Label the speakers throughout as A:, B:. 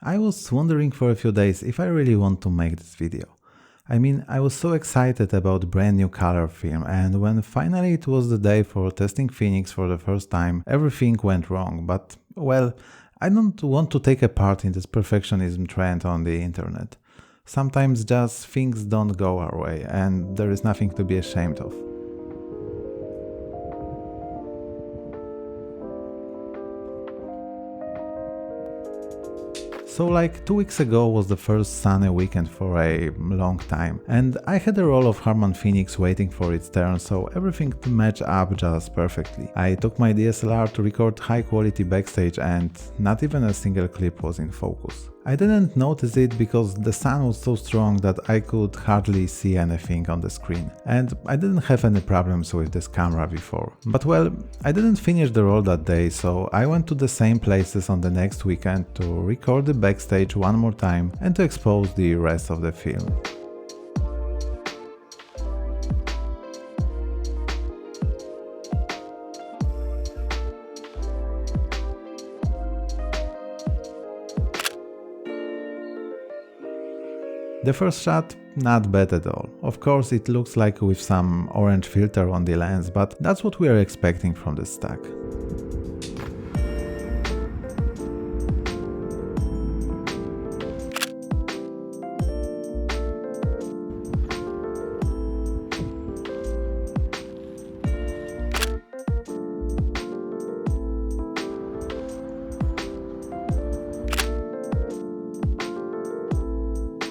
A: I was wondering for a few days if I really want to make this video. I mean, I was so excited about brand new color film, and when finally it was the day for testing Phoenix for the first time, everything went wrong. But, well, I don't want to take a part in this perfectionism trend on the internet. Sometimes just things don't go our way, and there is nothing to be ashamed of. So like 2 weeks ago was the first sunny weekend for a long time, and I had the role of Harman Phoenix waiting for its turn, so everything matched up just perfectly. I took my DSLR to record high quality backstage and not even a single clip was in focus. I didn't notice it because the sun was so strong that I could hardly see anything on the screen, and I didn't have any problems with this camera before. But well, I didn't finish the roll that day, so I went to the same places on the next weekend to record the backstage one more time and to expose the rest of the film. The first shot, not bad at all. Of course it looks like with some orange filter on the lens, but that's what we are expecting from this stack.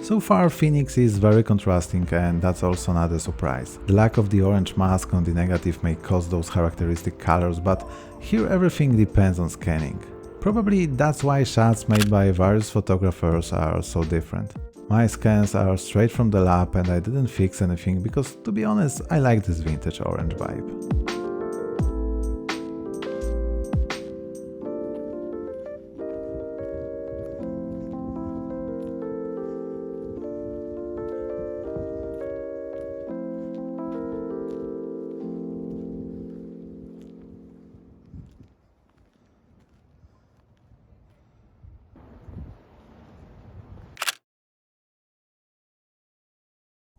A: So far Phoenix is very contrasting, and that's also not a surprise. The lack of the orange mask on the negative may cause those characteristic colors, but here everything depends on scanning. Probably that's why shots made by various photographers are so different. My scans are straight from the lab and I didn't fix anything because, to be honest, I like this vintage orange vibe.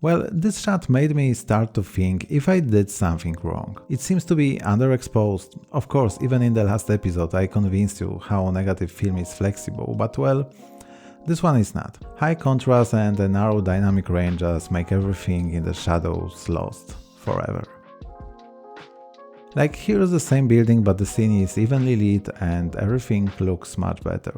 A: Well, this shot made me start to think if I did something wrong. It seems to be underexposed. Of course, even in the last episode I convinced you how negative film is flexible, but well, this one is not. High contrast and a narrow dynamic range just make everything in the shadows lost forever. Like here is the same building, but the scene is evenly lit and everything looks much better.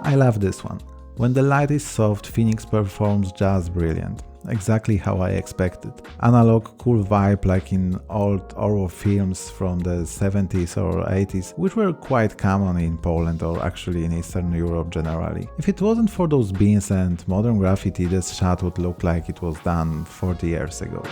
A: I love this one. When the light is soft, Phoenix performs just brilliant. Exactly how I expected. Analog, cool vibe like in old horror films from the 70s or 80s, which were quite common in Poland or actually in Eastern Europe generally. If it wasn't for those beams and modern graffiti, this shot would look like it was done 40 years ago.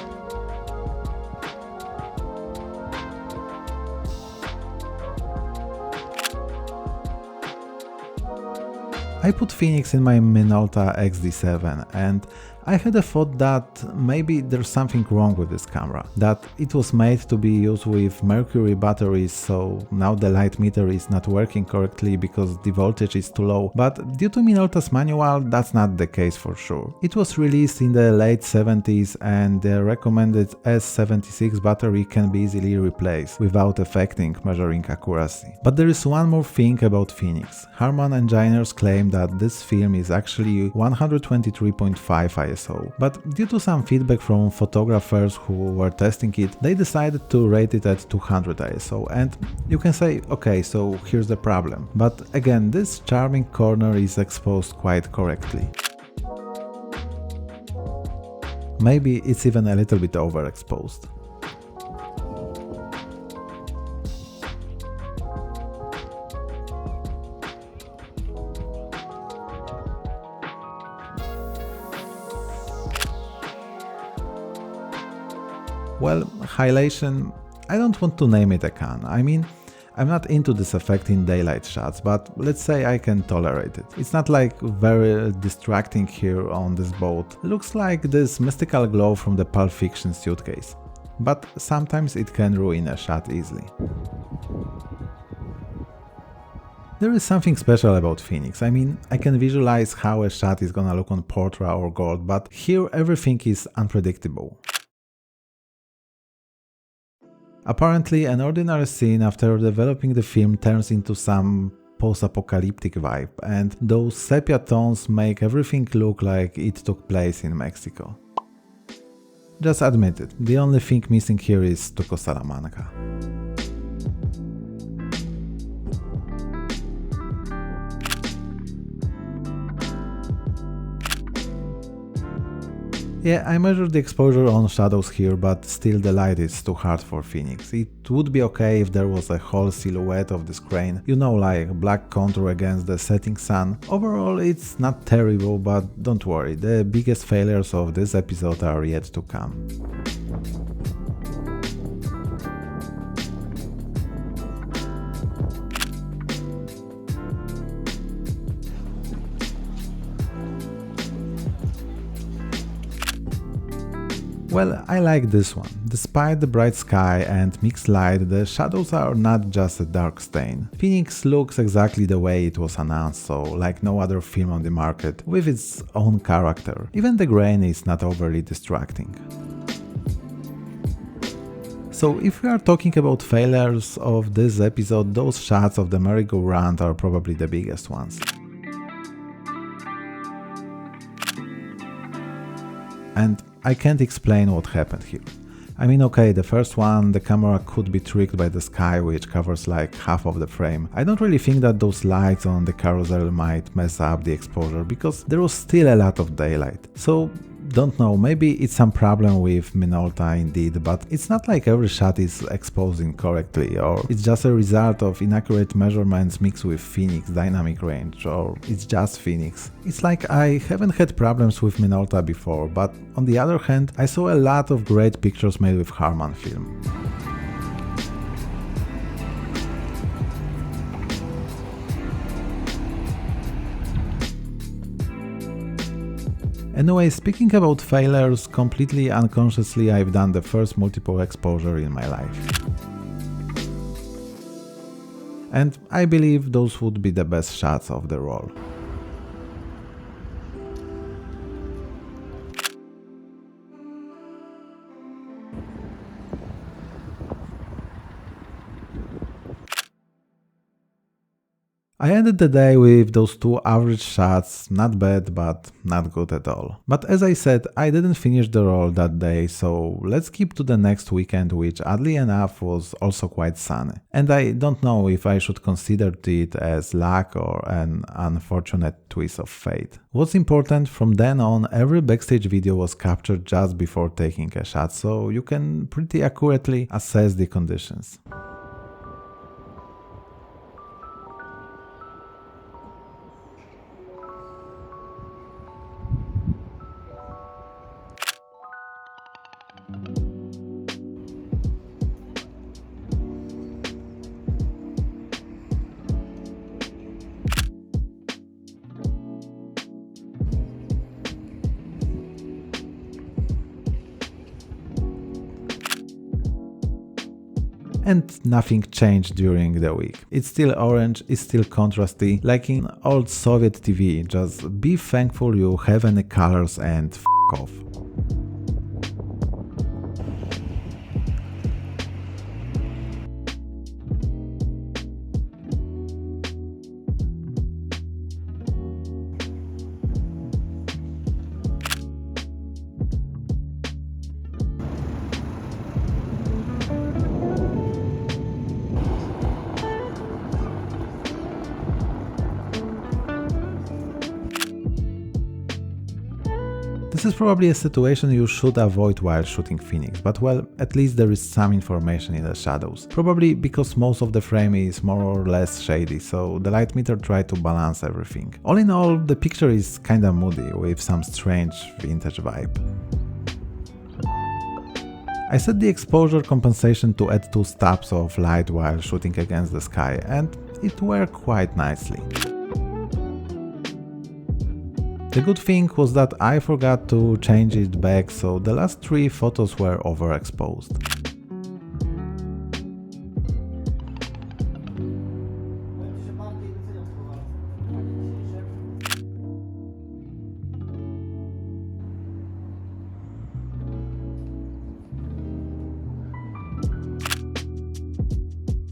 A: I put Phoenix in my Minolta XD7 and I had a thought that maybe there's something wrong with this camera, that it was made to be used with mercury batteries, so now the light meter is not working correctly because the voltage is too low, but due to Minolta's manual that's not the case for sure. It was released in the late 70s and the recommended S76 battery can be easily replaced without affecting measuring accuracy. But there is one more thing about Phoenix. Harman engineers claim that this film is actually 123.5 ISO. But due to some feedback from photographers who were testing it, they decided to rate it at 200 ISO, and you can say, okay, so here's the problem. But again, this charming corner is exposed quite correctly. Maybe it's even a little bit overexposed. Well, Hylation, I don't want to name it a can. I mean, I'm not into this effect in daylight shots, but let's say I can tolerate it. It's not like very distracting here on this boat. Looks like this mystical glow from the Pulp Fiction suitcase. But sometimes it can ruin a shot easily. There is something special about Phoenix. I mean, I can visualize how a shot is gonna look on Portra or Gold, but here everything is unpredictable. Apparently, an ordinary scene after developing the film turns into some post-apocalyptic vibe, and those sepia tones make everything look like it took place in Mexico. Just admit it, the only thing missing here is Tuco Salamanca. Yeah, I measured the exposure on shadows here, but still the light is too hard for Phoenix. It would be okay if there was a whole silhouette of this crane, you know, like black contour against the setting sun. Overall it's not terrible, but don't worry, the biggest failures of this episode are yet to come. Well, I like this one. Despite the bright sky and mixed light, the shadows are not just a dark stain. Phoenix looks exactly the way it was announced, so like no other film on the market, with its own character. Even the grain is not overly distracting. So if we are talking about failures of this episode, those shots of the merry-go-round are probably the biggest ones. And I can't explain what happened here. I mean, okay, the first one, the camera could be tricked by the sky, which covers like half of the frame. I don't really think that those lights on the carousel might mess up the exposure, because there was still a lot of daylight. So, don't know, maybe it's some problem with Minolta indeed, but it's not like every shot is exposed incorrectly, or it's just a result of inaccurate measurements mixed with Phoenix dynamic range, or it's just Phoenix. It's like I haven't had problems with Minolta before, but on the other hand, I saw a lot of great pictures made with Harman film. Anyway, speaking about failures, completely unconsciously I've done the first multiple exposure in my life. And I believe those would be the best shots of the roll. I ended the day with those two average shots, not bad but not good at all. But as I said, I didn't finish the roll that day, so let's skip to the next weekend, which oddly enough was also quite sunny. And I don't know if I should consider it as luck or an unfortunate twist of fate. What's important, from then on every backstage video was captured just before taking a shot, so you can pretty accurately assess the conditions. And nothing changed during the week. It's still orange, it's still contrasty, like in old Soviet TV, just be thankful you have any colors and f*** off. This is probably a situation you should avoid while shooting Phoenix, but well, at least there is some information in the shadows. Probably because most of the frame is more or less shady, so the light meter tried to balance everything. All in all, the picture is kinda moody, with some strange vintage vibe. I set the exposure compensation to add 2 stabs of light while shooting against the sky, and it worked quite nicely. The good thing was that I forgot to change it back, so the last 3 photos were overexposed.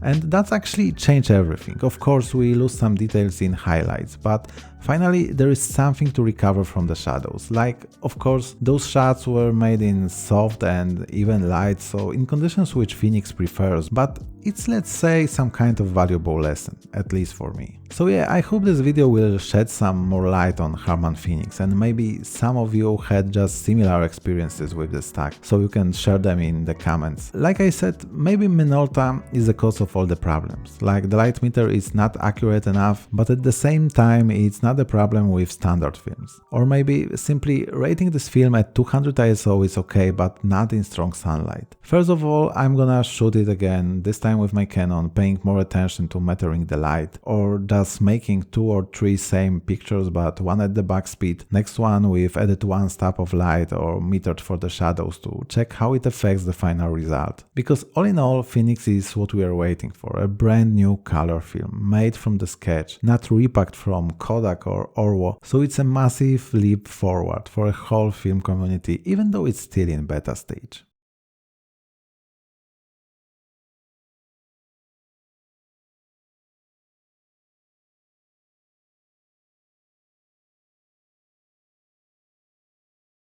A: And that's actually changed everything. Of course, we lose some details in highlights, but finally there is something to recover from the shadows. Like, of course, those shots were made in soft and even light, so in conditions which Phoenix prefers, but it's, let's say, some kind of valuable lesson, at least for me. So yeah, I hope this video will shed some more light on Harman Phoenix, and maybe some of you had just similar experiences with the stack, so you can share them in the comments. Like I said, maybe Minolta is the cause of all the problems. Like, the light meter is not accurate enough, but at the same time it's not a problem with standard films. Or maybe simply rating this film at 200 ISO is okay, but not in strong sunlight. First of all, I'm gonna shoot it again, this time with my Canon, paying more attention to metering the light, or just making 2 or 3 same pictures but one at the back speed, next one with added 1 stab of light or metered for the shadows to check how it affects the final result. Because all in all, Phoenix is what we are waiting for, a brand new color film, made from the sketch, not repacked from Kodak or Orwo, so it's a massive leap forward for a whole film community, even though it's still in beta stage.